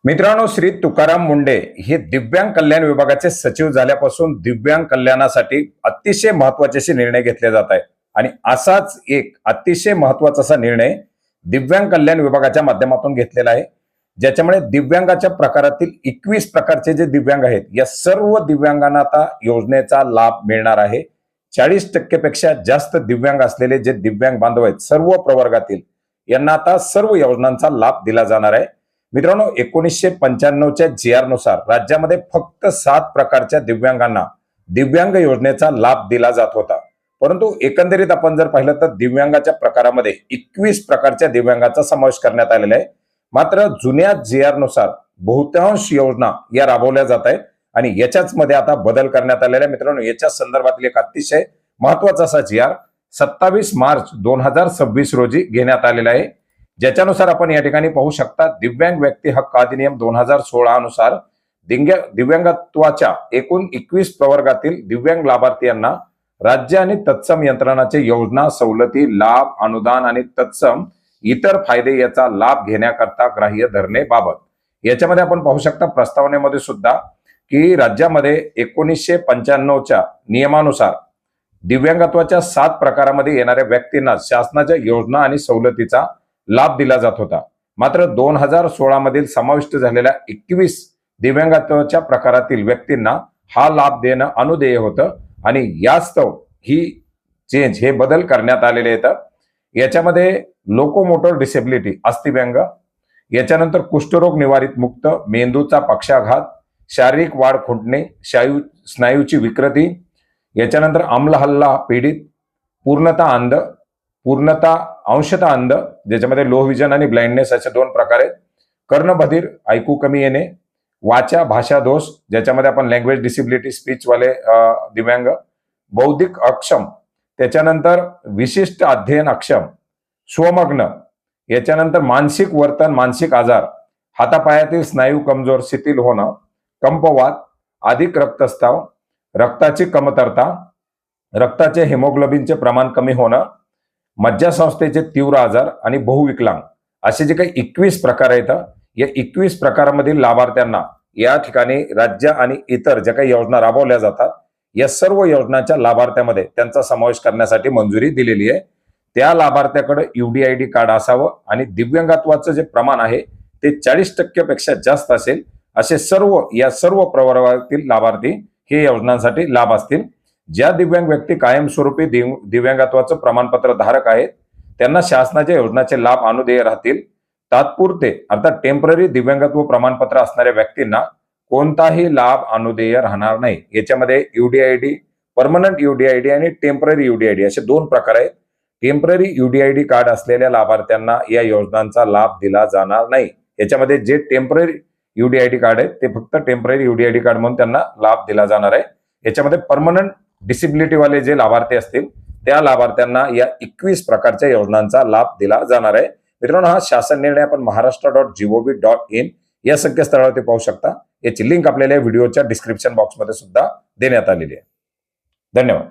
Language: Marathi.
मित्रांनो, श्री तुकाराम मुंडे हे दिव्यांग कल्याण विभागाचे सचिव झाल्यापासून दिव्यांग कल्याणासाठी अतिशय महत्त्वाचे असे निर्णय घेतले जात आहेत आणि असाच एक अतिशय महत्त्वाचा असा निर्णय दिव्यांग कल्याण विभागाच्या माध्यमातून घेतलेला आहे, ज्याच्यामुळे दिव्यांगाच्या प्रकारातील 21 प्रकारचे जे दिव्यांग आहेत या सर्व दिव्यांगांना आता योजनेचा लाभ मिळणार आहे। 40% पेक्षा जास्त दिव्यांग असलेले जे दिव्यांग बांधव आहेत सर्व प्रवर्गातील यांना आता सर्व योजनांचा लाभ दिला जाणार आहे। मित्रांनो, 1995च्या GR नुसार राज्यामध्ये फक्त 7 प्रकारच्या दिव्यांगांना दिव्यांग योजनेचा लाभ दिला जात होता, परंतु एकंदरीत आपण जर पाहिलं तर दिव्यांगाच्या प्रकारामध्ये 21 प्रकारच्या दिव्यांगाचा समावेश करण्यात आलेला आहे। मात्र जुन्या GR नुसार बहुतांश योजना या राबवल्या जात आहेत आणि याच्याच मध्ये आता बदल करण्यात आलेला आहे। मित्रांनो, याच्या संदर्भातील एक अतिशय महत्त्वाचा असा GR 27 मार्च 2026 रोजी घेण्यात आलेला आहे, ज्याच्यानुसार आपण या ठिकाणी पाहू शकता दिव्यांग व्यक्ती हक्क अधिनियम 2016 अनुसार दिव्यांगत्वाच्या एकूण 21 प्रवर्गातील दिव्यांग लाभार्थ्यांना राज्य आणि तत्सम यंत्रणाचे योजना, सवलती, लाभ, अनुदान आणि तत्सम इतर फायदे याचा लाभ घेण्याकरता ग्राह्य धरणे बाबत याच्यामध्ये आपण पाहू शकता प्रस्तावनेमध्ये सुद्धा की राज्यामध्ये 1995च्या नियमानुसार दिव्यांगत्वाच्या 7 प्रकारामध्ये येणाऱ्या व्यक्तींना शासनाच्या योजना आणि सवलतीचा लाभ दिला जात होता। मात्र 2016 मधील समाविष्ट झालेल्या 21 दिव्यांगत्वाच्या प्रकारातील व्यक्तींना हा लाभ देणं अनुदेय होतं आणि यास्तव ही चेंज हे बदल करण्यात आलेले आहेत। याच्यामध्ये लोकोमोटर डिसेबिलिटी अस्थिव्यंग, याच्यानंतर कुष्ठरोग निवारित मुक्त, मेंदूचा पक्षाघात, शारीरिक वाढ खुंटणे, स्नायूची विकृती, याच्यानंतर आम्लहल्ला पीडित, पूर्णतः अंध, पूर्णतः अंशतः अंध ज्याच्यामध्ये लो व्हिजन आणि ब्लाइंडनेस असे 2 प्रकार आहेत, कर्णबधिर ऐकू कमी येणे, वाचा भाषा दोष ज्याच्यामध्ये आपण लँग्वेज डिसेबिलिटी स्पीच वाले दिव्यांग, बौद्धिक अक्षम, त्याच्यानंतर विशिष्ट अध्ययन अक्षम, स्वमग्न, याच्यानंतर मानसिक वर्तन, मानसिक आजार, हातापायातील स्नायू कमजोर शिथिल होणं, कंपवात, अधिक रक्तस्राव, रक्ताची कमतरता, रक्ताचे हेमोग्लोबिनचे प्रमाण कमी होणं, मज्जासंस्थेचे तीव्र आजार आणि बहुविकलांग असे जे काही 21 प्रकार आहेत, या 21 प्रकारामधील लाभार्थ्यांना या ठिकाणी राज्य आणि इतर ज्या काही योजना राबवल्या जातात या सर्व योजनांच्या लाभार्थ्यामध्ये त्यांचा समावेश करण्यासाठी मंजुरी दिलेली आहे। त्या लाभार्थ्याकडे UDID कार्ड असावं आणि दिव्यांगत्वाचं जे प्रमाण आहे ते 40% पेक्षा जास्त असेल असे सर्व प्रवर्गातील लाभार्थी हे योजनांसाठी लाभ असतील। ज्या दिव्यांग व्यक्ती कायमस्वरूपी दिव्यांगत्वाचं प्रमाणपत्र धारक आहेत त्यांना शासनाच्या योजनाचे लाभ अनुदेय राहतील। तात्पुरते अर्थात टेम्पररी दिव्यांगत्व प्रमाणपत्र असणाऱ्या व्यक्तींना कोणताही लाभ अनुदेय राहणार नाही। याच्यामध्ये UDID, परमनंट UDID आणि टेम्पररी UDID असे 2 प्रकार आहेत। टेम्पररी UDID कार्ड असलेल्या लाभार्थ्यांना या योजनांचा लाभ दिला जाणार नाही। याच्यामध्ये जे टेम्पररी UDID कार्ड आहेत ते फक्त टेम्पररी UDID कार्ड म्हणून त्यांना लाभ दिला जाणार आहे। याच्यामध्ये परमनंट डिसेबिलिटी वाले जे लाभार्थी असतील त्या लाभार्थ्यांना या 21 प्रकारच्या योजनांचा लाभ दिला जाणार आहे। मित्रांनो, हा शासन निर्णय आपण maharashtra.gov.in या संकेतस्थळावरती पाहू शकता। याची लिंक आपल्याला व्हिडिओच्या डिस्क्रिप्शन बॉक्समध्ये सुद्धा देण्यात आलेली आहे। धन्यवाद।